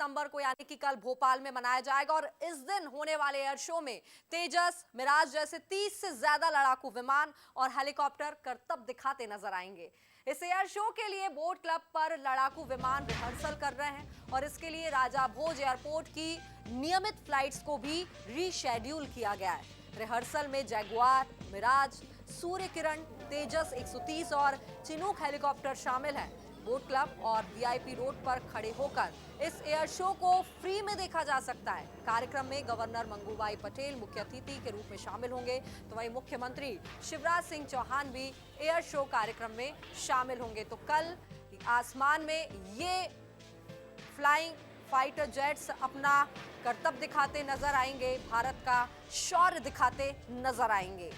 सितंबर को यानी कि कल भोपाल में मनाया जाएगा। और इस दिन होने वाले एयर शो में तेजस, मिराज जैसे 30 से ज्यादा लड़ाकू विमान और हेलीकॉप्टर करतब दिखाते नजर आएंगे। इस एयर शो के लिए बोट क्लब पर लड़ाकू विमान रिहर्सल कर रहे हैं और इसके लिए राजा भोज एयरपोर्ट की नियमित फ्लाइट्स को भी रीशेड्यूल किया गया है। रिहर्सल में जैगुआर, मिराज, सूर्य किरण, तेजस 130 और चिनूक हेलीकॉप्टर शामिल हैं। बोट क्लब और वीआईपी रोड पर खड़े होकर इस एयर शो को फ्री में देखा जा सकता है। कार्यक्रम में गवर्नर मंगूभाई पटेल मुख्य अतिथि के रूप में शामिल होंगे, तो वहीं मुख्यमंत्री शिवराज सिंह चौहान भी एयर शो कार्यक्रम में शामिल होंगे। तो कल आसमान में ये फ्लाइंग फाइटर जेट्स अपना करतब दिखाते नजर आएंगे, भारत का शौर्य दिखाते नजर आएंगे।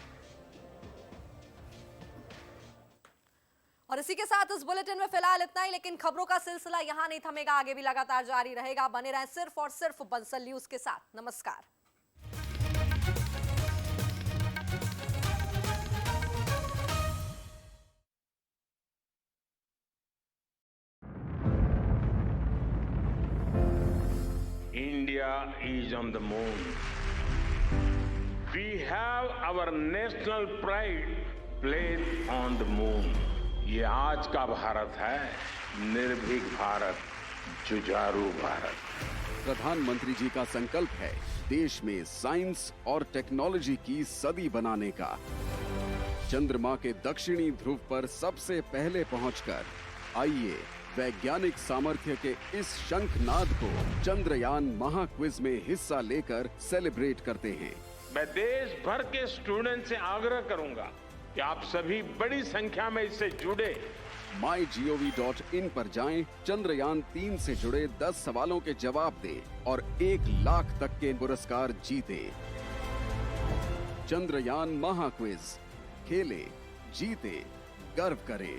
और इसी के साथ इस बुलेटिन में फिलहाल इतना ही, लेकिन खबरों का सिलसिला यहां नहीं थमेगा, आगे भी लगातार जारी रहेगा। बने रहें सिर्फ और सिर्फ बंसल न्यूज के साथ। नमस्कार। India is on the moon. We have our national pride placed on the moon. ये आज का भारत है, निर्भीक भारत, जुझारू भारत। प्रधानमंत्री जी का संकल्प है देश में साइंस और टेक्नोलॉजी की सदी बनाने का। चंद्रमा के दक्षिणी ध्रुव पर सबसे पहले पहुंचकर आइए वैज्ञानिक सामर्थ्य के इस शंखनाद को चंद्रयान महाक्विज में हिस्सा लेकर सेलिब्रेट करते हैं। मैं देश भर के स्टूडेंट से आग्रह करूंगा कि आप सभी बड़ी संख्या में इससे जुड़े। mygov.in पर जाएं, चंद्रयान 3 से जुड़े 10 सवालों के जवाब दें और 1 लाख तक के पुरस्कार जीते। चंद्रयान महाक्विज, खेले, जीते, गर्व करें।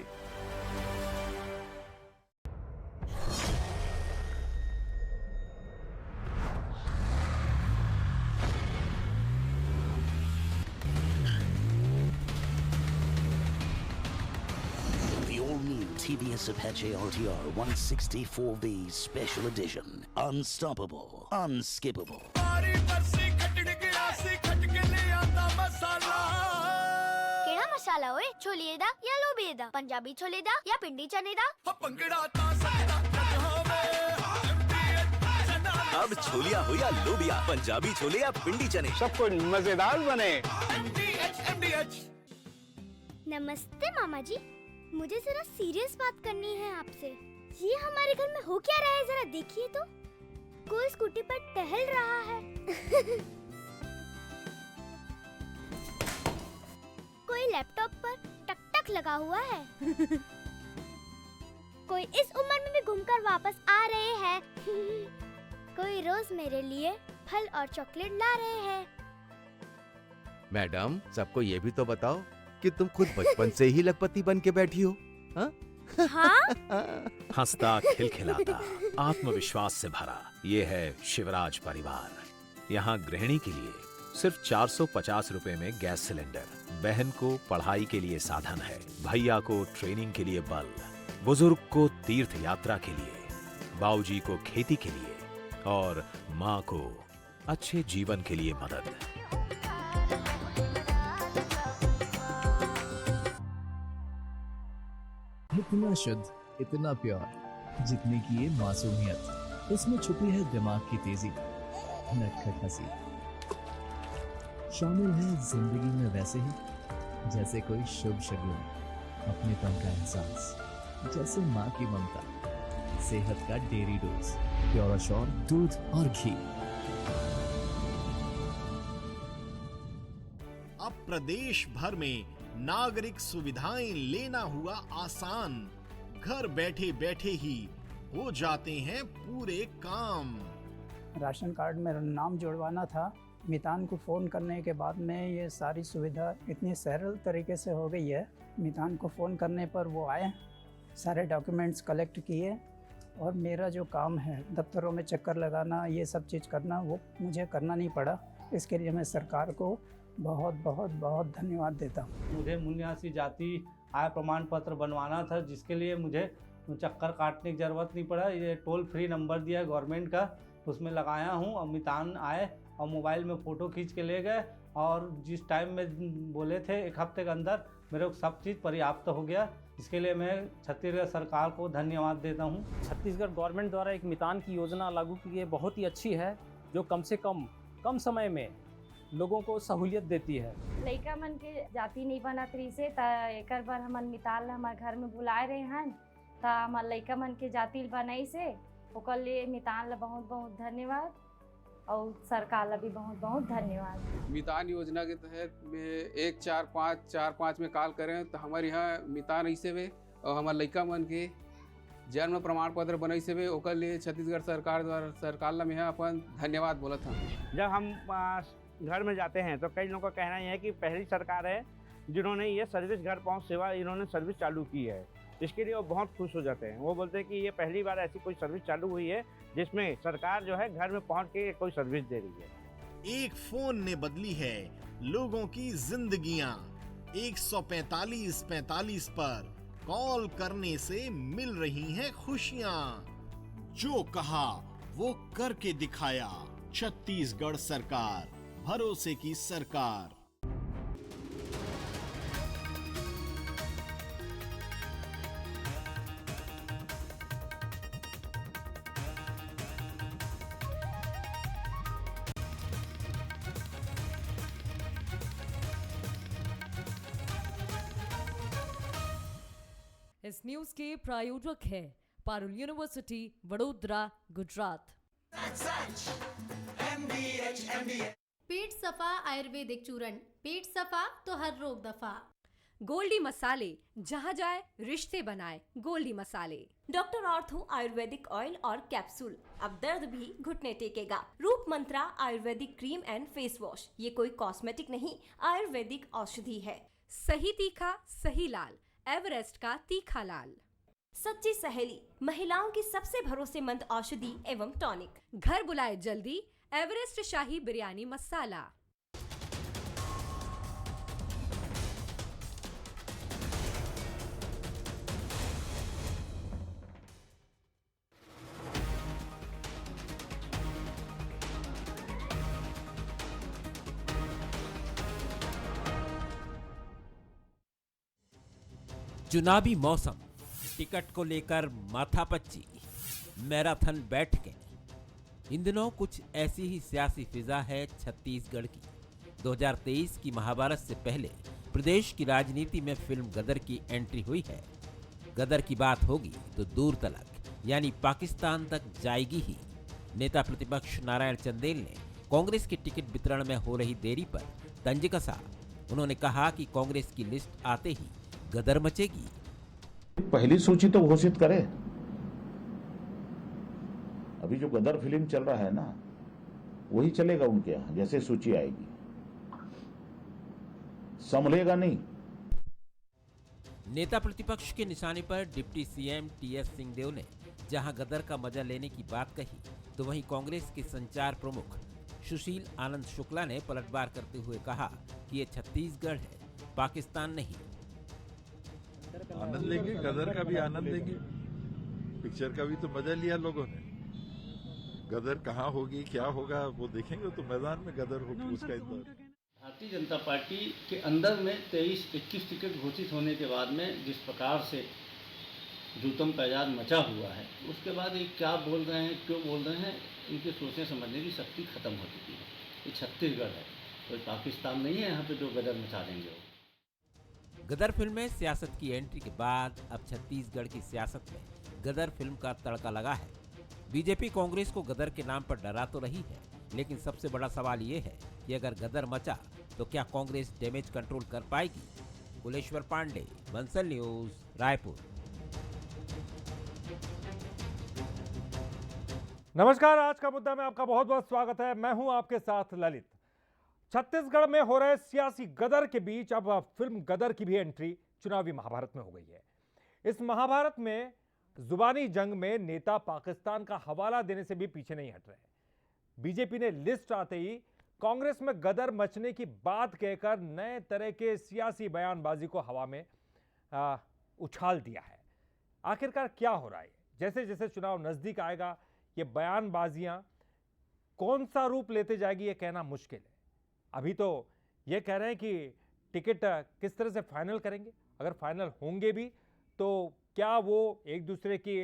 TVS Apache RTR 164V Special Edition. Unstoppable, unskippable. केड़ा मसाला ओए? छोलिए दा या लोबिए दा? पंजाबी छोले दा या पिंडी चने दा? अब छोलिया हो या लोबिया, पंजाबी छोले या पिंडी चने, सब कुछ मजेदार बने। नमस्ते मामा जी, मुझे जरा सीरियस बात करनी है आपसे। ये हमारे घर में हो क्या रहा है, जरा देखिए तो। कोई स्कूटी पर टहल रहा है। कोई लैपटॉप पर टक टक लगा हुआ है। कोई इस उम्र में भी घूमकर वापस आ रहे हैं। कोई रोज मेरे लिए फल और चॉकलेट ला रहे हैं। मैडम, सबको ये भी तो बताओ कि तुम खुद बचपन से ही लखपति बन के बैठी हो। हाँ? हंसता खिलखिलाता, आत्मविश्वास से भरा, ये है शिवराज परिवार। यहाँ गृहिणी के लिए सिर्फ 450 रुपए में गैस सिलेंडर, बहन को पढ़ाई के लिए साधन है, भैया को ट्रेनिंग के लिए बल, बुजुर्ग को तीर्थ यात्रा के लिए, बाऊजी को खेती के लिए और माँ को अच्छे जीवन के लिए मदद। इतना शुद्ध, इतना प्योर, जितने की ये मासूमियत, इसमें छुपी है दिमाग की तेजी, नटखट हंसी, शामिल है जिंदगी में वैसे ही जैसे कोई शुभ शगुन, अपनेपन का एहसास, जैसे माँ की ममता, सेहत का डेरी डोज, प्योर और श्योर दूध और घी। अब प्रदेश भर में नागरिक सुविधाएं लेना हुआ आसान, घर बैठे बैठे ही हो जाते हैं पूरे काम। राशन कार्ड में नाम जुड़वाना था, मितान को फ़ोन करने के बाद में ये सारी सुविधा इतनी सरल तरीके से हो गई है। मितान को फ़ोन करने पर वो आए, सारे डॉक्यूमेंट्स कलेक्ट किए और मेरा जो काम है दफ्तरों में चक्कर लगाना, ये सब चीज़ करना, वो मुझे करना नहीं पड़ा। इसके लिए मैं सरकार को बहुत बहुत बहुत धन्यवाद देता हूँ। मुझे 79 जाति आय प्रमाण पत्र बनवाना था, जिसके लिए मुझे चक्कर काटने की ज़रूरत नहीं पड़ा। ये टोल फ्री नंबर दिया है गवर्नमेंट का, उसमें लगाया हूँ। और मितान आए और मोबाइल में फ़ोटो खींच के ले गए, और जिस टाइम में बोले थे 1 हफ्ते के अंदर मेरे को सब चीज़ पर्याप्त हो गया। इसके लिए मैं छत्तीसगढ़ सरकार को धन्यवाद देता हूँ। छत्तीसगढ़ गवर्नमेंट द्वारा एक मितान की योजना लागू की है, बहुत ही अच्छी है, जो कम से कम समय में लोगों को सहूलियत देती है। लइका मन के जाति नहीं बनत रही से त एकर बर हमन मिताल हमार घर में बुलाए रहे हैं, त हमार लइका मन के जाति बनाई से ओकर लिए मितान ला बहुत बहुत धन्यवाद और सरकार ला भी बहुत बहुत धन्यवाद। मितान योजना के तहत में 14545 में कॉल करें तो हमारे यहाँ मितान ऐसे हुए और हमारे लइका मन के जन्म प्रमाण पत्र बनाई से ओकर लिए छत्तीसगढ़ सरकार द्वारा सरकार ला मैं अपन धन्यवाद बोला था। जब हम घर में जाते हैं तो कई लोगों का कहना यह है कि पहली सरकार है जिन्होंने ये सर्विस घर पहुंच सेवा इन्होंने सर्विस चालू की है। इसके लिए वो बहुत खुश हो जाते हैं। वो बोलते हैं कि ये पहली बार ऐसी कोई सर्विस चालू हुई है जिसमें सरकार जो है घर में पहुंच के कोई सर्विस दे रही है। एक फोन ने बदली है लोगों की जिंदगियां। 14545 पर कॉल करने से मिल रही हैं खुशियां। जो कहा वो करके दिखाया। छत्तीसगढ़ सरकार, भरोसे की सरकार। इस न्यूज के प्रायोजक है पारुल यूनिवर्सिटी वडोदरा, गुजरात। पेट सफा आयुर्वेदिक चूर्ण, पेट सफा तो हर रोग दफा। गोल्डी मसाले, जहाँ जाए रिश्ते बनाए गोल्डी मसाले। डॉक्टर ऑर्थो आयुर्वेदिक ऑयल और कैप्सूल, अब दर्द भी घुटने टेकेगा। Roop Mantra ayurvedic cream and face wash, ये कोई कॉस्मेटिक नहीं, आयुर्वेदिक औषधि है। सही तीखा सही लाल, एवरेस्ट का तीखा लाल। सच्ची सहेली, महिलाओं की सबसे भरोसेमंद औषधि एवं टॉनिक। घर बुलाए जल्दी, एवरेस्ट शाही बिरयानी मसाला। चुनावी मौसम, टिकट को लेकर माथापच्ची, मैराथन बैठकें। इन दिनों कुछ ऐसी ही सियासी फिजा है छत्तीसगढ़ की। 2023 की महाभारत से पहले प्रदेश की राजनीति में फिल्म गदर की एंट्री हुई है। गदर की बात होगी तो दूर तलक यानी पाकिस्तान तक जाएगी ही। नेता प्रतिपक्ष नारायण चंदेल ने कांग्रेस के टिकट वितरण में हो रही देरी पर तंज कसा। उन्होंने कहा कि कांग्रेस की लिस्ट आते ही गदर मचेगी। पहली सूची तो घोषित करे। अभी जो गदर फिल्म चल रहा है ना, वही चलेगा उनके यहाँ। जैसे सूची आएगी संभलेगा नहीं। नेता प्रतिपक्ष के निशाने पर डिप्टी सीएम टीएस सिंहदेव ने जहां गदर का मजा लेने की बात कही, तो वहीं कांग्रेस के संचार प्रमुख सुशील आनंद शुक्ला ने पलटवार करते हुए कहा कि ये छत्तीसगढ़ है, पाकिस्तान नहीं। आनंद लेंगे, गदर का भी आनंद लेंगे, पिक्चर का भी तो मजा लिया लोगों ने। गदर कहाँ होगी, क्या होगा, वो देखेंगे। तो मैदान में गदर होगी, उसका इंतजार। भारतीय जनता पार्टी के अंदर में 23-21 टिकट घोषित होने के बाद में जिस प्रकार से जूतम पैजाद मचा हुआ है, उसके बाद ये क्या बोल रहे हैं, क्यों बोल रहे हैं, इनके सोचने समझने की शक्ति खत्म हो चुकी है। ये छत्तीसगढ़ है, कोई पाकिस्तान नहीं है यहाँ पे जो गदर मचा देंगे। गदर फिल्म में सियासत की एंट्री के बाद अब छत्तीसगढ़ की सियासत में गदर फिल्म का तड़का लगा है। बीजेपी कांग्रेस को गदर के नाम पर डरा तो रही है, लेकिन सबसे बड़ा सवाल ये है कि अगर गदर मचा तो क्या कांग्रेस डैमेज कंट्रोल कर पाएगी। कुलेश्वर पांडे, बंसल न्यूज, रायपुर। नमस्कार, आज का मुद्दा में आपका बहुत बहुत स्वागत है। मैं हूं आपके साथ ललित। छत्तीसगढ़ में हो रहे सियासी गदर के बीच अब फिल्म गदर की भी एंट्री चुनावी महाभारत में हो गई है। इस महाभारत में जुबानी जंग में नेता पाकिस्तान का हवाला देने से भी पीछे नहीं हट रहे। बीजेपी ने लिस्ट आते ही कांग्रेस में गदर मचने की बात कहकर नए तरह के सियासी बयानबाजी को हवा में उछाल दिया है। आखिरकार क्या हो रहा है? जैसे जैसे चुनाव नजदीक आएगा ये बयानबाजियां कौन सा रूप लेते जाएगी ये कहना मुश्किल है। अभी तो ये कह रहे हैं कि टिकट किस तरह से फाइनल करेंगे, अगर फाइनल होंगे भी तो क्या वो एक दूसरे की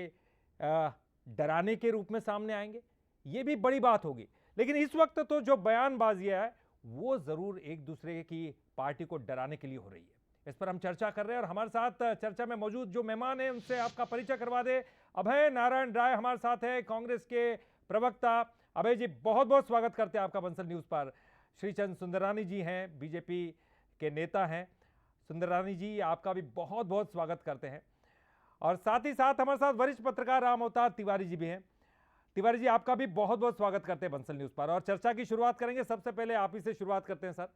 डराने के रूप में सामने आएंगे, ये भी बड़ी बात होगी। लेकिन इस वक्त तो जो बयानबाजियां है वो जरूर एक दूसरे की पार्टी को डराने के लिए हो रही है। इस पर हम चर्चा कर रहे हैं और हमारे साथ चर्चा में मौजूद जो मेहमान हैं उनसे आपका परिचय करवा दे। अभय नारायण राय हमारे साथ है, कांग्रेस के प्रवक्ता। अभय जी, बहुत बहुत स्वागत करते हैं आपका बंसल न्यूज पर। श्रीचंद सुंदरानी जी हैं, बीजेपी के नेता हैं। सुंदरानी जी, आपका भी बहुत बहुत स्वागत करते हैं। और साथ ही साथ हमारे साथ वरिष्ठ पत्रकार राम अवतार तिवारी जी भी हैं। तिवारी जी, आपका भी बहुत बहुत स्वागत करते हैं बंसल न्यूज पर। और चर्चा की शुरुआत करेंगे, सबसे पहले आप ही से शुरुआत करते हैं सर।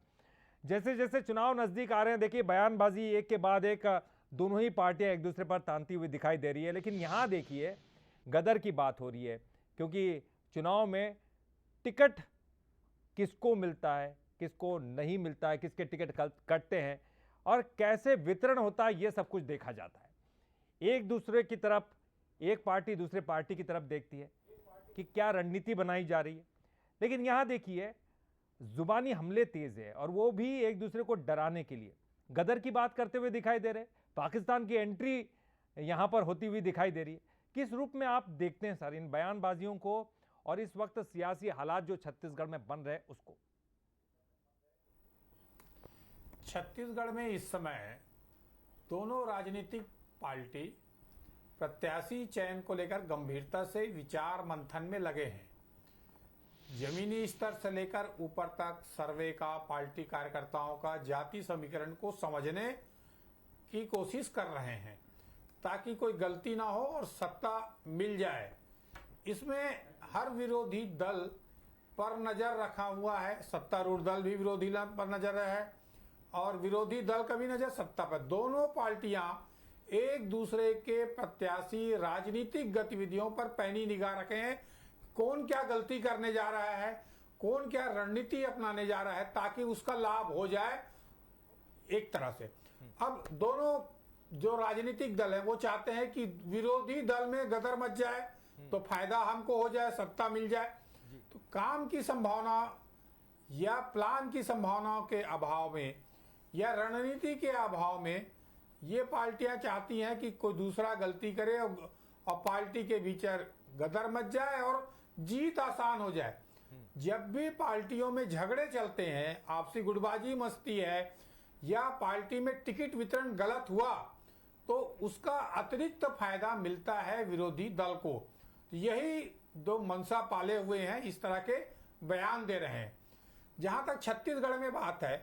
जैसे जैसे चुनाव नजदीक आ रहे हैं, देखिए बयानबाजी एक के बाद एक दोनों ही पार्टियां एक दूसरे पर तानती हुई दिखाई दे रही है। लेकिन यहाँ देखिए गदर की बात हो रही है, क्योंकि चुनाव में टिकट किसको मिलता है, किसको नहीं मिलता है, किसके टिकट कटते हैं और कैसे वितरण होता है, ये सब कुछ देखा जाता है। एक दूसरे की तरफ, एक पार्टी दूसरे पार्टी की तरफ देखती है कि क्या रणनीति बनाई जा रही है। लेकिन यहाँ देखिए जुबानी हमले तेज है और वो भी एक दूसरे को डराने के लिए गदर की बात करते हुए दिखाई दे रहे हैं। पाकिस्तान की एंट्री यहाँ पर होती हुई दिखाई दे रही है। किस रूप में आप देखते हैं सर इन बयानबाजियों को और इस वक्त सियासी हालात जो छत्तीसगढ़ में बन रहे उसको? छत्तीसगढ़ में इस समय दोनों राजनीतिक पार्टी प्रत्याशी चयन को लेकर गंभीरता से विचार मंथन में लगे हैं। जमीनी स्तर से लेकर ऊपर तक सर्वे का, पार्टी कार्यकर्ताओं का जाति समीकरण को समझने की कोशिश कर रहे हैं ताकि कोई गलती ना हो और सत्ता मिल जाए। इसमें हर विरोधी दल पर नजर रखा हुआ है, सत्तारूढ़ दल भी विरोधी दल पर नजर है और विरोधी दल का भी नजर सत्ता पर। दोनों पार्टियां एक दूसरे के प्रत्याशी राजनीतिक गतिविधियों पर पैनी निगाह रखे हैं। कौन क्या गलती करने जा रहा है, कौन क्या रणनीति अपनाने जा रहा है ताकि उसका लाभ हो जाए एक तरह से। अब दोनों जो राजनीतिक दल है वो चाहते हैं कि विरोधी दल में गदर मच जाए तो फायदा हमको हो जाए, सत्ता मिल जाए। तो काम की संभावना या प्लान की संभावनाओं के अभाव में या रणनीति के अभाव में ये पार्टियां चाहती हैं कि कोई दूसरा गलती करे और पार्टी के बीच गदर मच जाए और जीत आसान हो जाए। जब भी पार्टियों में झगड़े चलते हैं, आपसी गुटबाजी मस्ती है या पार्टी में टिकट वितरण गलत हुआ तो उसका अतिरिक्त फायदा मिलता है विरोधी दल को। यही दो मंशा पाले हुए हैं, इस तरह के बयान दे रहे हैं। जहां तक छत्तीसगढ़ में बात है,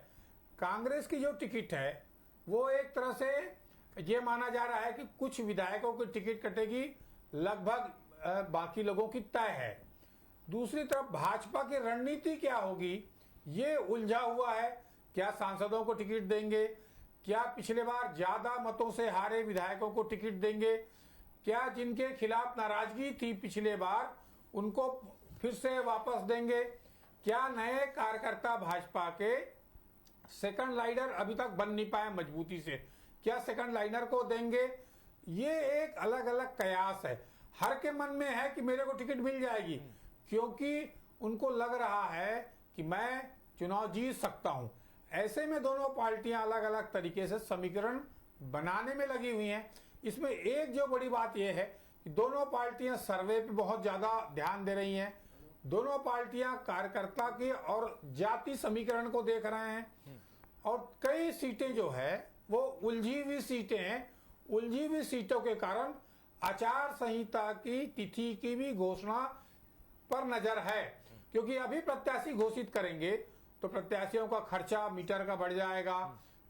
कांग्रेस की जो टिकट है वो एक तरह से ये माना जा रहा है कि कुछ विधायकों की टिकट कटेगी, लगभग बाकी लोगों की तय है। दूसरी तरफ भाजपा की रणनीति क्या होगी ये उलझा हुआ है। क्या सांसदों को टिकट देंगे, क्या पिछले बार ज्यादा मतों से हारे विधायकों को टिकट देंगे, क्या जिनके खिलाफ नाराजगी थी पिछले बार उनको फिर से वापस देंगे, क्या नए कार्यकर्ता भाजपा के सेकंड लाइनर अभी तक बन नहीं पाए मजबूती से, क्या सेकंड लाइनर को देंगे। ये एक अलग अलग कयास है। हर के मन में है कि मेरे को टिकट मिल जाएगी क्योंकि उनको लग रहा है कि मैं चुनाव जीत सकता हूं। ऐसे में दोनों पार्टियां अलग अलग तरीके से समीकरण बनाने में लगी हुई हैं। इसमें एक जो बड़ी बात यह है कि दोनों पार्टियां सर्वे पे बहुत ज्यादा ध्यान दे रही हैं। दोनों पार्टियां कार्यकर्ता के और जाति समीकरण को देख रहे हैं और कई सीटें जो है वो उलझी हुई सीटें हैं। उलझी हुई सीटों के कारण आचार संहिता की तिथि की भी घोषणा पर नजर है, क्योंकि अभी प्रत्याशी घोषित करेंगे तो प्रत्याशियों का खर्चा मीटर का बढ़ जाएगा।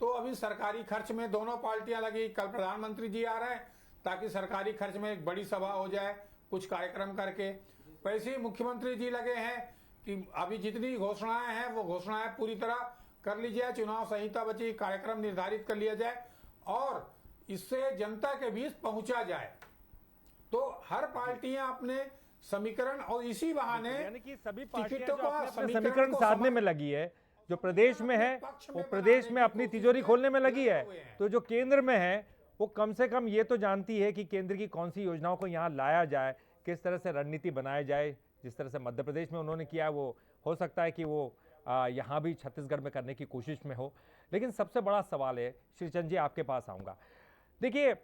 तो अभी सरकारी खर्च में दोनों पार्टियां लगी। कल प्रधानमंत्री जी आ रहे हैं ताकि सरकारी खर्च में एक बड़ी सभा हो जाए कुछ कार्यक्रम करके। वैसे ही मुख्यमंत्री जी लगे हैं कि अभी जितनी घोषणाएं हैं वो घोषणाएं पूरी तरह कर ली जाए, चुनाव संहिता बची, कार्यक्रम निर्धारित कर लिया जाए और इससे जनता के बीच पहुंचा जाए। तो हर पार्टियां अपने समीकरण और इसी बहाने यानी कि सभी पार्टियां जो अपने समीकरण साधने में लगी है, जो प्रदेश में है वो प्रदेश में अपनी तिजोरी खोलने में लगी है, तो जो केंद्र में है वो कम से कम ये तो जानती है कि केंद्र की कौन सी योजनाओं को यहाँ लाया जाए, किस तरह से रणनीति बनाई जाए। जिस तरह से मध्य प्रदेश में उन्होंने किया, वो हो सकता है कि वो यहाँ भी छत्तीसगढ़ में करने की कोशिश में हो। लेकिन सबसे बड़ा सवाल है, श्रीचंद जी आपके पास आऊँगा। देखिए,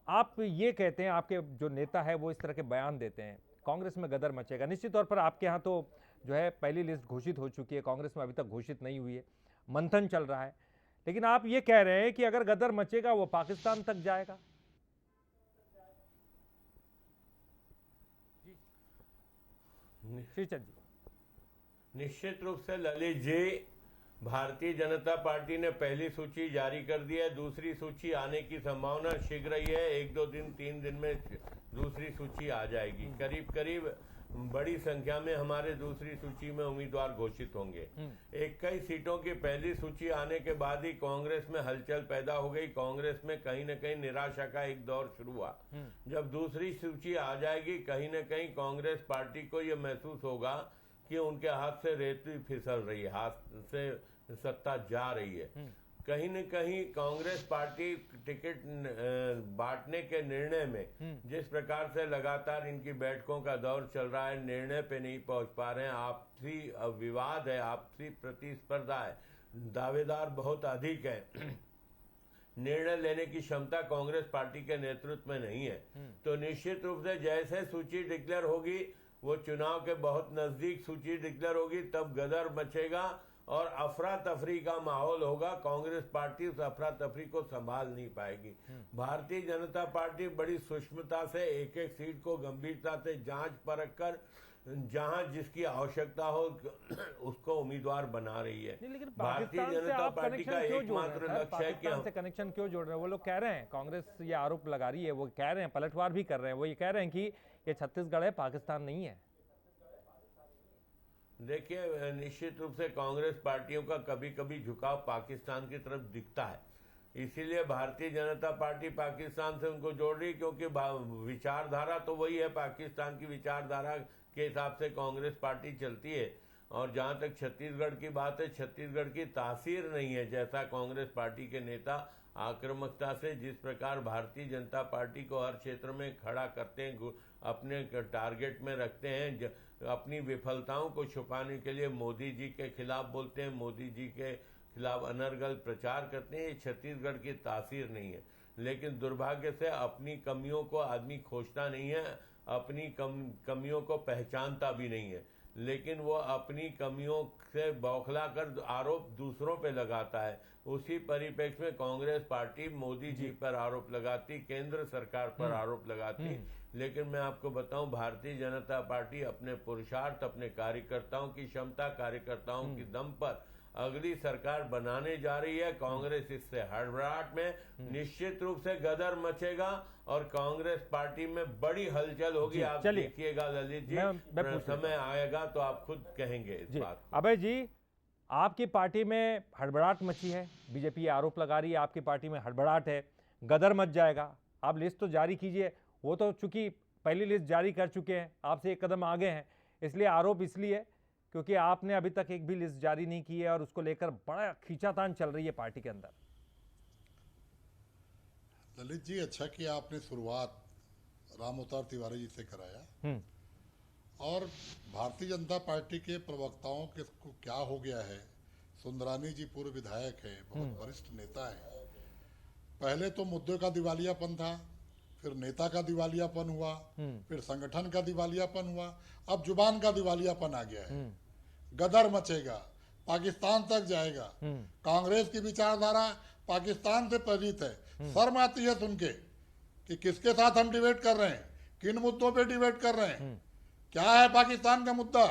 आप ये कहते हैं, आपके जो नेता है वो इस तरह के बयान देते हैं, कांग्रेस में गदर मचेगा। निश्चित तौर पर आपके यहाँ तो जो है पहली लिस्ट घोषित हो चुकी है, कांग्रेस में अभी तक घोषित नहीं हुई है, मंथन चल रहा है। लेकिन आप ये कह रहे हैं कि अगर गदर मचेगा वो पाकिस्तान तक जाएगा। श्रीचंद जी। निश्चित रूप से ललित जी, भारतीय जनता पार्टी ने पहली सूची जारी कर दी है। दूसरी सूची आने की संभावना शीघ्र ही है, 1-2 दिन 3 दिन में दूसरी सूची आ जाएगी। करीब करीब बड़ी संख्या में हमारे दूसरी सूची में उम्मीदवार घोषित होंगे। 21 सीटों की पहली सूची आने के बाद ही कांग्रेस में हलचल पैदा हो गई। कांग्रेस में कहीं न कहीं निराशा का एक दौर शुरू हुआ। जब दूसरी सूची आ जाएगी, कहीं न कहीं कांग्रेस पार्टी को यह महसूस होगा कि उनके हाथ से रेती फिसल रही है, हाथ से सत्ता जा रही है। कहीं न कहीं कांग्रेस पार्टी टिकट बांटने के निर्णय में जिस प्रकार से लगातार इनकी बैठकों का दौर चल रहा है, निर्णय पे नहीं पहुंच पा रहे हैं। आपसी विवाद है, आपसी प्रतिस्पर्धा है, दावेदार बहुत अधिक है। निर्णय लेने की क्षमता कांग्रेस पार्टी के नेतृत्व में नहीं है। तो निश्चित रूप से जैसे सूची डिक्लेयर होगी, वो चुनाव के बहुत नजदीक सूची डिक्लेयर होगी, तब गदर मचेगा और अफरा तफरी का माहौल होगा। कांग्रेस पार्टी उस अफरा तफरी को संभाल नहीं पाएगी। भारतीय जनता पार्टी बड़ी सूक्ष्मता से एक एक सीट को गंभीरता से जांच परख कर जहां जिसकी आवश्यकता हो उसको उम्मीदवार बना रही है। लेकिन भारतीय जनता पार्टी का एकमात्र लक्ष्य है कि पाकिस्तान से कनेक्शन क्यों जोड़ रहे हैं? वो लोग कह रहे हैं, कांग्रेस ये आरोप लगा रही है, वो कह रहे हैं, पलटवार भी कर रहे हैं, वो ये कह रहे हैं कि ये छत्तीसगढ़ है, पाकिस्तान नहीं है। देखिए, निश्चित रूप से कांग्रेस पार्टियों का कभी कभी झुकाव पाकिस्तान की तरफ दिखता है, इसीलिए भारतीय जनता पार्टी पाकिस्तान से उनको जोड़ रही है, क्योंकि विचारधारा तो वही है, पाकिस्तान की विचारधारा के हिसाब से कांग्रेस पार्टी चलती है। और जहां तक छत्तीसगढ़ की बात है, छत्तीसगढ़ की तासीर नहीं है, जैसा कांग्रेस पार्टी के नेता आक्रामकता से जिस प्रकार भारतीय जनता पार्टी को हर क्षेत्र में खड़ा करते हैं, अपने टारगेट में रखते हैं, अपनी विफलताओं को छुपाने के लिए मोदी जी के खिलाफ बोलते हैं, मोदी जी के खिलाफ अनर्गल प्रचार करते हैं। ये छत्तीसगढ़ की तासीर नहीं है। लेकिन दुर्भाग्य से अपनी कमियों को आदमी खोजता नहीं है, अपनी कमियों को पहचानता भी नहीं है, लेकिन वो अपनी कमियों से बौखला कर आरोप दूसरों पे लगाता है। उसी परिप्रेक्ष्य में कांग्रेस पार्टी मोदी जी पर आरोप लगाती, केंद्र सरकार पर आरोप लगाती। लेकिन मैं आपको बताऊं, भारतीय जनता पार्टी अपने पुरुषार्थ, अपने कार्यकर्ताओं की क्षमता, कार्यकर्ताओं की दम पर अगली सरकार बनाने जा रही है। कांग्रेस इससे हड़बड़ाहट में निश्चित रूप से गदर मचेगा और कांग्रेस पार्टी में बड़ी हलचल होगी। आप देखिएगा ललित जी, समय आएगा तो आप खुद कहेंगे इस बात। अभय जी, आपकी पार्टी में हड़बड़ाहट मची है, बीजेपी ये आरोप लगा रही है आपकी पार्टी में हड़बड़ाहट है, गदर मच जाएगा। आप लिस्ट तो जारी कीजिए, वो तो चूंकि पहली लिस्ट जारी कर चुके हैं, आपसे एक कदम आगे हैं, इसलिए आरोप इसलिए क्योंकि आपने अभी तक एक भी लिस्ट जारी नहीं की है और उसको लेकर बड़ा खींचातान चल रही है पार्टी के अंदर। ललित जी, अच्छा कि आपने शुरुआत राम अवतार तिवारी जी से कराया। और भारतीय जनता पार्टी के प्रवक्ताओं के को क्या हो गया है, सुंदरानी जी पूर्व विधायक है, बहुत वरिष्ठ नेता है। पहले तो मुद्दों का दिवालियापन था, फिर नेता का दिवालियापन हुआ, फिर संगठन का दिवालियापन हुआ, अब जुबान का दिवालियापन आ गया है। गदर मचेगा, पाकिस्तान तक जाएगा। कांग्रेस की विचारधारा पाकिस्तान से प्रेरित है। शर्म आती है सुन के कि किसके साथ हम डिबेट कर रहे हैं, किन मुद्दों पे डिबेट कर रहे हैं, क्या है पाकिस्तान का मुद्दा।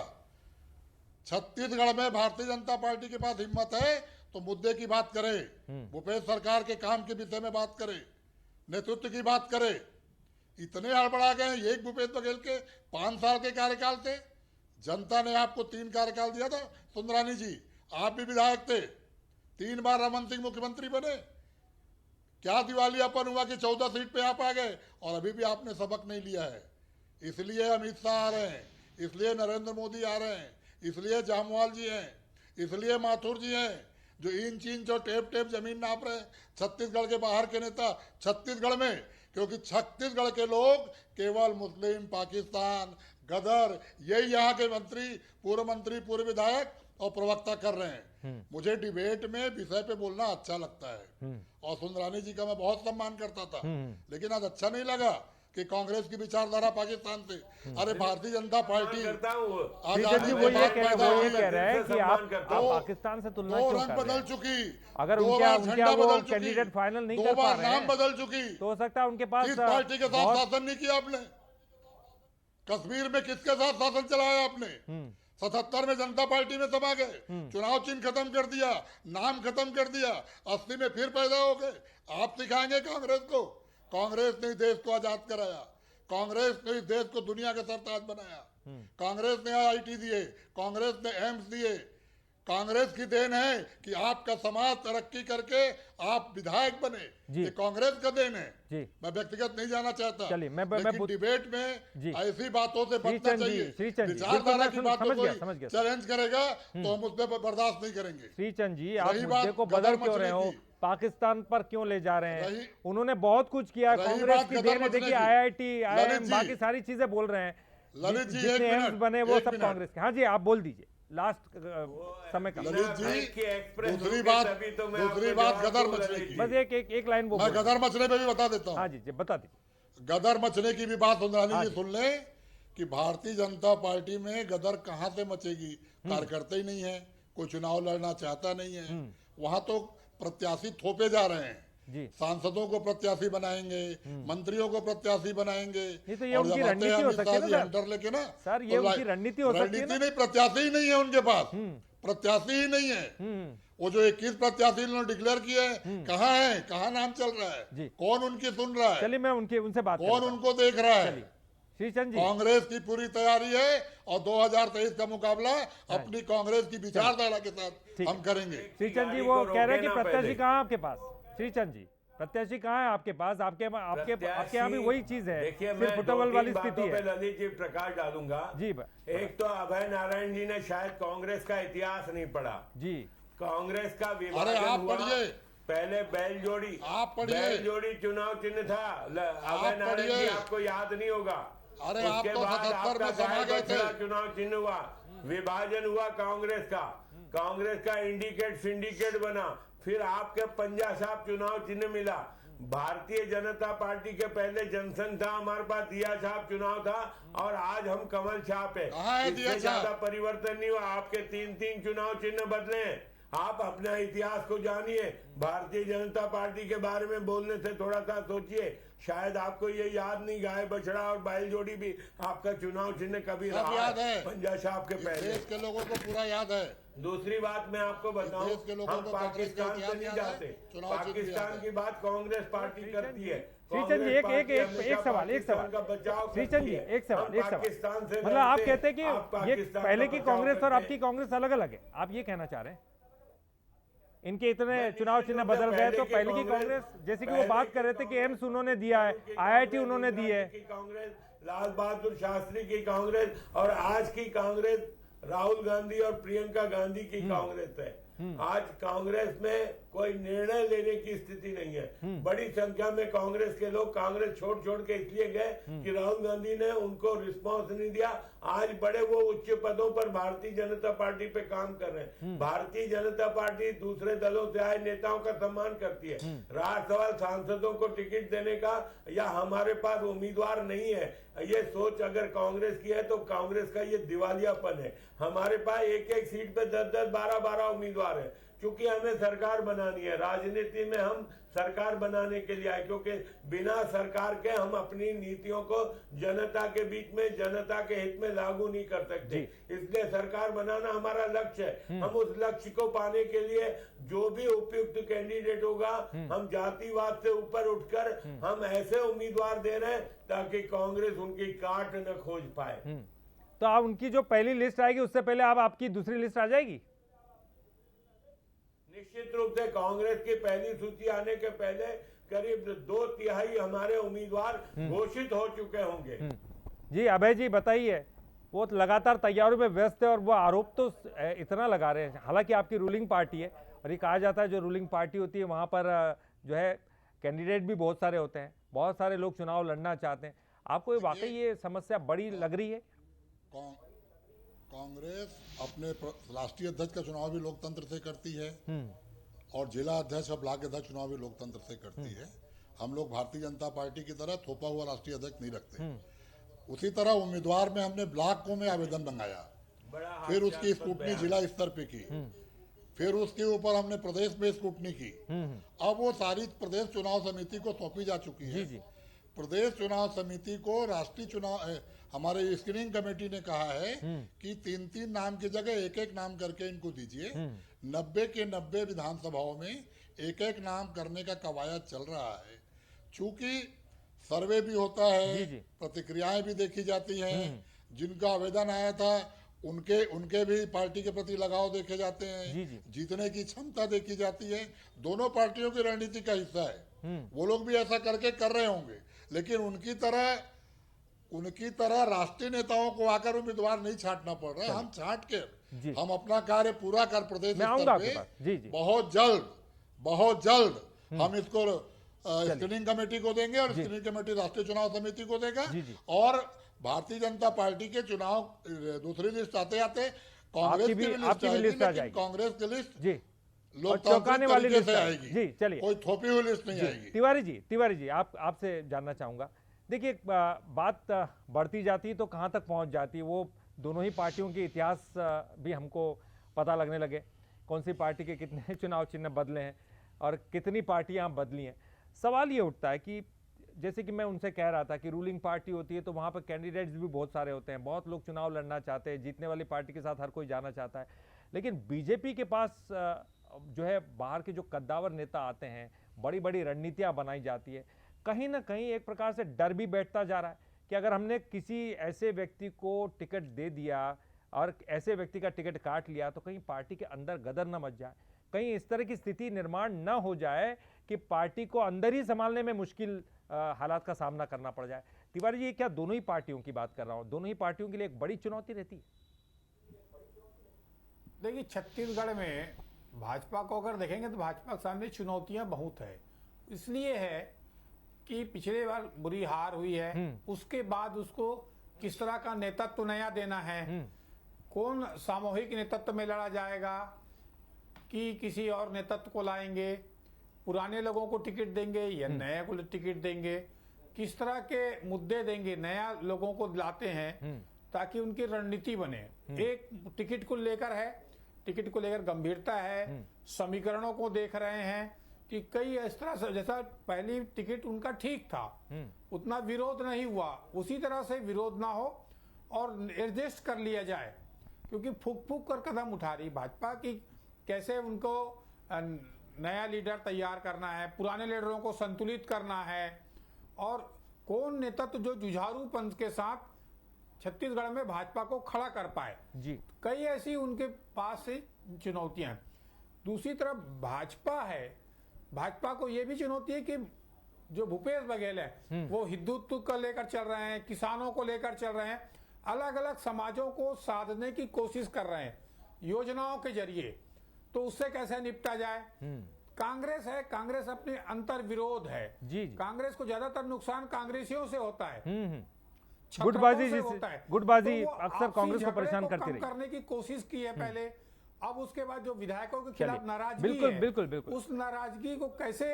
छत्तीसगढ़ में भारतीय जनता पार्टी के पास हिम्मत है तो मुद्दे की बात करे, भूपेश सरकार के काम के विषय में बात करे, नेतृत्व की बात करे। इतने हड़बड़ा गए, एक भूपेश बघेल के 5 साल के कार्यकाल थे, जनता ने आपको 3 कार्यकाल दिया था। सुंदरानी जी, आप भी विधायक थे, 3 बार रमन सिंह मुख्यमंत्री बने। क्या दिवालियापन हुआ कि 14 सीट पे आप आ गए और अभी भी आपने सबक नहीं लिया है। इसलिए अमित शाह आ रहे हैं, इसलिए नरेंद्र मोदी आ रहे हैं, इसलिए जामवाल जी हैं, इसलिए माथुर जी हैं। जो इंच इंच और टेप टेप जमीन नाप रहे हैं छत्तीसगढ़ के बाहर के नेता छत्तीसगढ़ में, क्योंकि छत्तीसगढ़ के लोग केवल मुस्लिम, पाकिस्तान, गदर, यही यहाँ के मंत्री, पूर्व विधायक और प्रवक्ता कर रहे हैं। मुझे डिबेट में विषय पे बोलना अच्छा लगता है और सुंदरानी जी का मैं बहुत सम्मान करता था, लेकिन आज अच्छा नहीं लगा कि कांग्रेस की विचारधारा पाकिस्तान से, अरे भारतीय जनता पार्टी जी वो ये कह रहे हैं कि आप पाकिस्तान से तुलना क्यों कर रहे हैं? बदल चुकी, अगर उनका वो कैंडिडेट फाइनल नहीं कर पा रहे हैं, नाम बदल चुकी, तो हो सकता है उनके पास किस पार्टी के साथ शासन नहीं किया आपने? कश्मीर में किसके साथ शासन चलाया आपने? 77 में जनता पार्टी में समा गए, चुनाव चिन्ह खत्म कर दिया, नाम खत्म कर दिया, 80 में फिर पैदा हो गए। आप सिखाएंगे कांग्रेस को? कांग्रेस ने इस देश को आजाद कराया, कांग्रेस ने इस देश को दुनिया का सरताज बनाया, कांग्रेस ने IIT दिए, कांग्रेस ने एम्स दिए। कांग्रेस की देन है कि आपका समाज तरक्की करके आप विधायक बने, ये कांग्रेस का देन है। मैं व्यक्तिगत नहीं जाना चाहता, लेकिन डिबेट में ऐसी बातों से बचना चाहिए। विचारधारा की बातों को चैलेंज करेगा तो हम उस पर बर्दाश्त नहीं करेंगे। श्रीचंद जी, आप मुद्दे को बदल क्यों रहे हो? पाकिस्तान पर क्यों ले जा रहे हैं? उन्होंने बहुत कुछ किया, कांग्रेस की देन है। देखिए IIT, IIM, बाकी सारी चीजें बोल रहे हैं, जितने एम्स बने वो सब कांग्रेस के। हाँ जी, आप बोल दीजिए, लास्ट समय का। दूसरी बात गदर मचने की, बस एक लाइन वो, मैं गदर मचने पे भी बता देता हूँ। हाँ जी, बता दीजिए। गदर मचने की भी बात सुंदरानी जी सुन ले कि भारतीय जनता पार्टी में गदर कहाँ से मचेगी? कार्यकर्ता ही नहीं है, कोई चुनाव लड़ना चाहता नहीं है, वहां तो प्रत्याशी थोपे जा रहे हैं। सांसदों को प्रत्याशी बनाएंगे, मंत्रियों को प्रत्याशी बनाएंगे, तो ये उनकी रणनीति हो सकती है ना लेके ना सर, ये उनकी रणनीति हो सकती है। नहीं, प्रत्याशी ही नहीं है उनके पास, प्रत्याशी ही नहीं है। वो जो 21 प्रत्याशी उन्होंने डिक्लेयर किए हैं, कहाँ है, कहाँ नाम चल रहा है, कौन उनकी सुन रहा है? चलिए मैं उनसे बात, कौन उनको देख रहा है? श्रीचंद जी, कांग्रेस की पूरी तैयारी है और 2023 का मुकाबला अपनी कांग्रेस की विचारधारा के साथ हम करेंगे। श्रीचंद जी, वो कह रहे हैं कि प्रत्याशी कहाँ है आपके पास? श्रीचंद जी, प्रत्याशी कहाँ है आपके पास? आपके यहाँ भी वही चीज है, सिर्फ फुटबॉल वाली स्थिति है। ललित जी प्रकाश डालूंगा जी। एक तो अभय नारायण जी ने शायद कांग्रेस का इतिहास नहीं पढ़ा जी। कांग्रेस का विभाजन हुआ, पहले बैल जोड़ी चुनाव चिन्ह था। अभय नारायण जी आपको याद नहीं होगा। उसके बाद आपका गाय बछड़ा चुनाव चिन्ह हुआ, विभाजन हुआ कांग्रेस का इंडिकेट सिंडिकेट बना, फिर आपके पंजा साहब चुनाव चिन्ह मिला। भारतीय जनता पार्टी के पहले जनसंघ था हमारे पास, दिया छाप चुनाव था, और आज हम कमल छाप है। इससे ज्यादा परिवर्तन नहीं हुआ। आपके 3 चुनाव चिन्ह बदले। आप अपना इतिहास को जानिए, भारतीय जनता पार्टी के बारे में बोलने से थोड़ा सा सोचिए। शायद आपको ये याद नहीं, गाय बछड़ा और बैल जोड़ी भी आपका चुनाव चिन्ह कभी रहा याद है, पंजा साहब के पहले। देश के लोगों को पूरा याद है। दूसरी बात मैं आपको बताऊं, हम पाकिस्तान से नहीं जाते, पाकिस्तान की बात कांग्रेस पार्टी करती है। श्रीचंद जी, एक सवाल श्रीचंद जी, एक सवाल मतलब आप कहते हैं कि ये पहले की कांग्रेस और अब की कांग्रेस अलग अलग है, आप ये कहना चाह रहे हैं? इनके इतने चुनाव चिन्ह बदल गए तो पहले की कांग्रेस, जैसे कि वो बात कर रहे थे कि एम्स उन्होंने दिया है, IIT उन्होंने दी है, कांग्रेस लाल बहादुर शास्त्री की कांग्रेस और आज की कांग्रेस राहुल गांधी और प्रियंका गांधी की कांग्रेस है। आज कांग्रेस में कोई निर्णय लेने की स्थिति नहीं है। बड़ी संख्या में कांग्रेस के लोग कांग्रेस छोड़ के इसलिए गए कि राहुल गांधी ने उनको रिस्पांस नहीं दिया। आज बड़े वो उच्च पदों पर भारतीय जनता पार्टी पे काम कर रहे हैं। भारतीय जनता पार्टी दूसरे दलों से आए नेताओं का सम्मान करती है। रहा सवाल सांसदों को टिकट देने का या हमारे पास उम्मीदवार नहीं है, ये सोच अगर कांग्रेस की है तो कांग्रेस का ये दिवालियापन है। हमारे पास एक सीट पे 10, 12 उम्मीदवार है। क्योंकि हमें सरकार बनानी है, राजनीति में हम सरकार बनाने के लिए आए, क्योंकि बिना सरकार के हम अपनी नीतियों को जनता के बीच में जनता के हित में लागू नहीं कर सकते। इसलिए सरकार बनाना हमारा लक्ष्य है। हम उस लक्ष्य को पाने के लिए जो भी उपयुक्त कैंडिडेट होगा, हम जातिवाद से ऊपर उठकर हम ऐसे उम्मीदवार दे रहे हैं ताकि कांग्रेस उनकी काट न खोज पाए। तो आप उनकी जो पहली लिस्ट आएगी उससे पहले आपकी दूसरी लिस्ट आ जाएगी? निश्चित रूप से कांग्रेस की पहली सूची आने के पहले करीब 2/3 हमारे उम्मीदवार घोषित हो चुके होंगे। जी अभय जी बताइए, वो लगातार तैयारियों में व्यस्त है और वो आरोप तो इतना लगा रहे हैं, हालांकि आपकी रूलिंग पार्टी है और ये कहा जाता है जो रूलिंग पार्टी होती है वहाँ पर जो है कैंडिडेट भी बहुत सारे होते हैं, बहुत सारे लोग चुनाव लड़ना चाहते हैं। आपको वाकई ये समस्या बड़ी लग रही है? कांग्रेस अपने राष्ट्रीय अध्यक्ष का चुनाव भी लोकतंत्र से करती है और जिला अध्यक्ष और ब्लॉक अध्यक्ष चुनाव भी लोकतंत्र से करती है। हम लोग भारतीय जनता पार्टी की तरह थोपा हुआ राष्ट्रीय अध्यक्ष नहीं रखते। उसी तरह उम्मीदवार में हमने ब्लॉकों में आवेदन मंगाया, फिर उसकी स्क्रूटनी जिला स्तर पे की, फिर उसके ऊपर हमने प्रदेश में स्क्रूटनी की। अब वो सारी प्रदेश चुनाव समिति को सौंपी जा चुकी है। प्रदेश चुनाव समिति को राष्ट्रीय चुनाव हमारे स्क्रीनिंग कमेटी ने कहा है कि 3-3 नाम की जगह 1-1 नाम करके इनको दीजिए। 90 के 90 विधानसभाओं में 1-1 नाम करने का कवायद चल रहा है। चूंकि सर्वे भी होता है, प्रतिक्रियाएं भी देखी जाती हैं, जिनका आवेदन आया था उनके भी पार्टी के प्रति लगाव देखे जाते हैं, जीतने की क्षमता देखी जाती है। दोनों पार्टियों की रणनीति का हिस्सा है। वो लोग भी ऐसा करके कर रहे होंगे, लेकिन उनकी तरह राष्ट्रीय नेताओं को आकर उम्मीदवार नहीं छांटना पड़ रहा है। हम छांट के हम अपना कार्य पूरा कर प्रदेश स्तर पे बहुत जल्द हम इसको स्क्रीनिंग कमेटी को देंगे और स्क्रीनिंग कमेटी राष्ट्रीय चुनाव समिति को देगा। और भारतीय जनता पार्टी के चुनाव दूसरी लिस्ट आते आते कांग्रेस की भी लिस्ट आ जाएगी। कांग्रेस की लिस्ट चौंकाने वाली लिस्ट आएगी। जी चलिए, कोई थोपी हुई लिस्ट नहीं आएगी। तिवारी जी आपसे जानना चाहूंगा, देखिए बात बढ़ती जाती है तो कहां तक पहुंच जाती है, वो दोनों ही पार्टियों के इतिहास भी हमको पता लगने लगे, कौन सी पार्टी के कितने चुनाव चिन्ह बदले हैं और कितनी पार्टियां बदली हैं। सवाल ये उठता है कि जैसे कि मैं उनसे कह रहा था कि रूलिंग पार्टी होती है तो वहाँ पर कैंडिडेट्स भी बहुत सारे होते हैं, बहुत लोग चुनाव लड़ना चाहते हैं, जीतने वाली पार्टी के साथ हर कोई जाना चाहता है। लेकिन बीजेपी के पास जो है बाहर के जो कद्दावर नेता आते हैं, बड़ी बड़ी रणनीतियाँ बनाई जाती है, कहीं ना कहीं एक प्रकार से डर भी बैठता जा रहा है कि अगर हमने किसी ऐसे व्यक्ति को टिकट दे दिया और ऐसे व्यक्ति का टिकट काट लिया तो कहीं पार्टी के अंदर गदर न मच जाए, कहीं इस तरह की स्थिति निर्माण न हो जाए कि पार्टी को अंदर ही संभालने में मुश्किल हालात का सामना करना पड़ जाए। तिवारी जी, क्या दोनों ही पार्टियों की बात कर रहा हूं, दोनों ही पार्टियों के लिए एक बड़ी चुनौती रहती है? देखिए, छत्तीसगढ़ में भाजपा को अगर देखेंगे तो भाजपा के सामने चुनौतियां बहुत है। इसलिए है कि पिछले बार बुरी हार हुई है, उसके बाद उसको किस तरह का नेतृत्व नया देना है, कौन सामूहिक नेतृत्व में लड़ा जाएगा कि किसी और नेतृत्व को लाएंगे, पुराने लोगों को टिकट देंगे या नए को टिकट देंगे, किस तरह के मुद्दे देंगे, नया लोगों को लाते हैं ताकि उनकी रणनीति बने। एक टिकट को लेकर है, टिकट को लेकर गंभीरता है, समीकरणों को देख रहे हैं कि कई इस तरह से, जैसा पहली टिकट उनका ठीक था, उतना विरोध नहीं हुआ, उसी तरह से विरोध ना हो और एडजस्ट कर लिया जाए, क्योंकि फूक फूक कर कदम उठा रही भाजपा की कैसे उनको नया लीडर तैयार करना है, पुराने लीडरों को संतुलित करना है और कौन नेतृत्व जो जुझारूपन के साथ छत्तीसगढ़ में भाजपा को खड़ा कर पाए। जी, कई ऐसी उनके पास से चुनौतियां हैं। दूसरी तरफ भाजपा है, भाजपा को यह भी चुनौती है कि जो भूपेश बघेल है वो हिंदुत्व को लेकर चल रहे हैं, किसानों को लेकर चल रहे हैं, अलग अलग समाजों को साधने की कोशिश कर रहे हैं योजनाओं के जरिए, तो उससे कैसे निपटा जाए। कांग्रेस है, कांग्रेस अपने अंतर विरोध है। जी, कांग्रेस को ज्यादातर नुकसान कांग्रेसियों से होता है, गुटबाजी तो अक्सर कांग्रेस को परेशान करती रही, करने की कोशिश की है पहले। अब उसके बाद जो विधायकों के खिलाफ नाराजगी बिल्कुल, उस नाराजगी को कैसे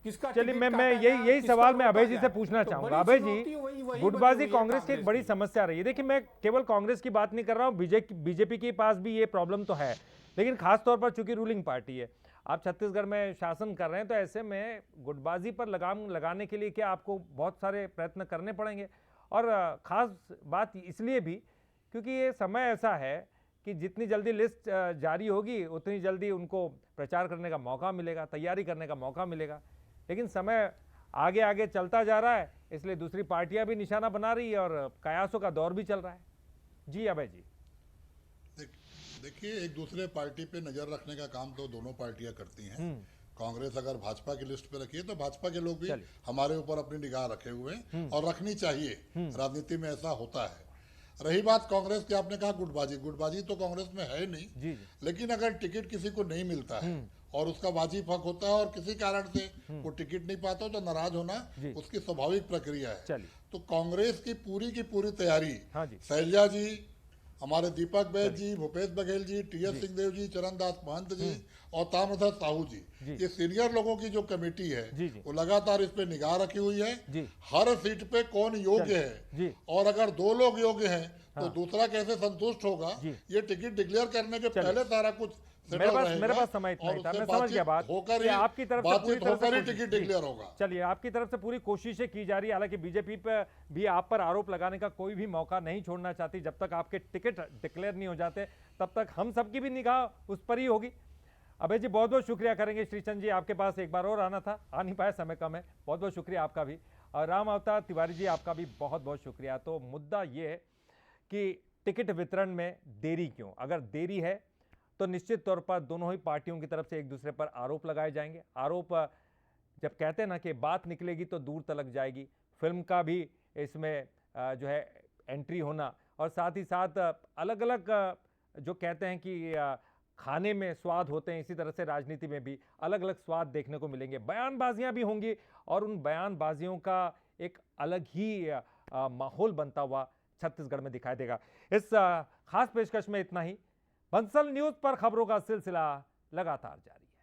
किसका, चलिए मैं यही सवाल मैं अभय जी से पूछना चाहूंगा। अभय जी, गुटबाजी कांग्रेस की एक बड़ी समस्या रही है। देखिए, मैं केवल कांग्रेस की बात नहीं कर रहा हूँ, बीजेपी के पास भी ये प्रॉब्लम तो है, लेकिन खासतौर पर चूंकि रूलिंग पार्टी है, आप छत्तीसगढ़ में शासन कर रहे हैं, तो ऐसे में गुटबाजी पर लगाम लगाने के लिए क्या आपको बहुत सारे प्रयत्न करने पड़ेंगे। और खास बात इसलिए भी क्योंकि ये समय ऐसा है कि जितनी जल्दी लिस्ट जारी होगी उतनी जल्दी उनको प्रचार करने का मौका मिलेगा, तैयारी करने का मौका मिलेगा, लेकिन समय आगे आगे चलता जा रहा है, इसलिए दूसरी पार्टियां भी निशाना बना रही है और कयासों का दौर भी चल रहा है। जी अभय जी, देखिए, एक दूसरे पार्टी पे नजर रखने का काम तो दोनों पार्टियां करती हैं। कांग्रेस अगर भाजपा की लिस्ट पे रखी है तो भाजपा के लोग भी हमारे ऊपर अपनी निगाह रखे हुए हैं और रखनी चाहिए, राजनीति में ऐसा होता है। रही बात कांग्रेस की, आपने कहा गुटबाजी तो कांग्रेस में है ही नहीं। जी। लेकिन अगर टिकट किसी को नहीं मिलता है और उसका वाजिब हक होता है और किसी कारण से वो टिकट नहीं पाता तो नाराज होना उसकी स्वाभाविक प्रक्रिया है। तो कांग्रेस की पूरी तैयारी, शैलजा जी, हमारे दीपक बैद जी, भूपेश बघेल जी, टी.एस. सिंहदेव जी, चरणदास महंत जी और ताम्रध्वज साहू जी, ये सीनियर लोगों की जो कमेटी है वो लगातार इस पे निगाह रखी हुई है। हर सीट पे कौन योग्य है, और अगर 2 लोग योग्य हैं तो दूसरा कैसे संतुष्ट होगा, ये टिकट डिक्लेयर करने के पहले सारा कुछ मेरे पास समय इतना ही था, मैं समझ गया बात कि आपकी तरफ से पूरी तरह से टिकट डिक्लेयर होगा। चलिए, आपकी तरफ से पूरी कोशिशें की जा रही है। हालांकि बीजेपी पर भी आप पर आरोप लगाने का कोई भी मौका नहीं छोड़ना चाहती। जब तक आपके टिकट डिक्लेयर नहीं हो जाते तब तक हम सबकी भी निगाह उस पर ही होगी। अभय जी, बहुत बहुत शुक्रिया करेंगे। श्रीचंद जी, आपके पास एक बार और आना था, आ नहीं पाया, समय कम है, बहुत बहुत शुक्रिया आपका भी। और राम अवतार तिवारी जी, आपका भी बहुत बहुत शुक्रिया। तो मुद्दा ये है कि टिकट वितरण में देरी क्यों? अगर देरी है तो निश्चित तौर पर दोनों ही पार्टियों की तरफ से एक दूसरे पर आरोप लगाए जाएंगे। आरोप जब कहते हैं ना कि बात निकलेगी तो दूर तलक जाएगी, फिल्म का भी इसमें जो है एंट्री होना, और साथ ही साथ अलग अलग जो कहते हैं कि खाने में स्वाद होते हैं, इसी तरह से राजनीति में भी अलग अलग स्वाद देखने को मिलेंगे। बयानबाजियां भी होंगी और उन बयानबाजियों का एक अलग ही माहौल बनता हुआ छत्तीसगढ़ में दिखाई देगा। इस खास पेशकश में इतना ही। बंसल न्यूज पर खबरों का सिलसिला लगातार जारी है।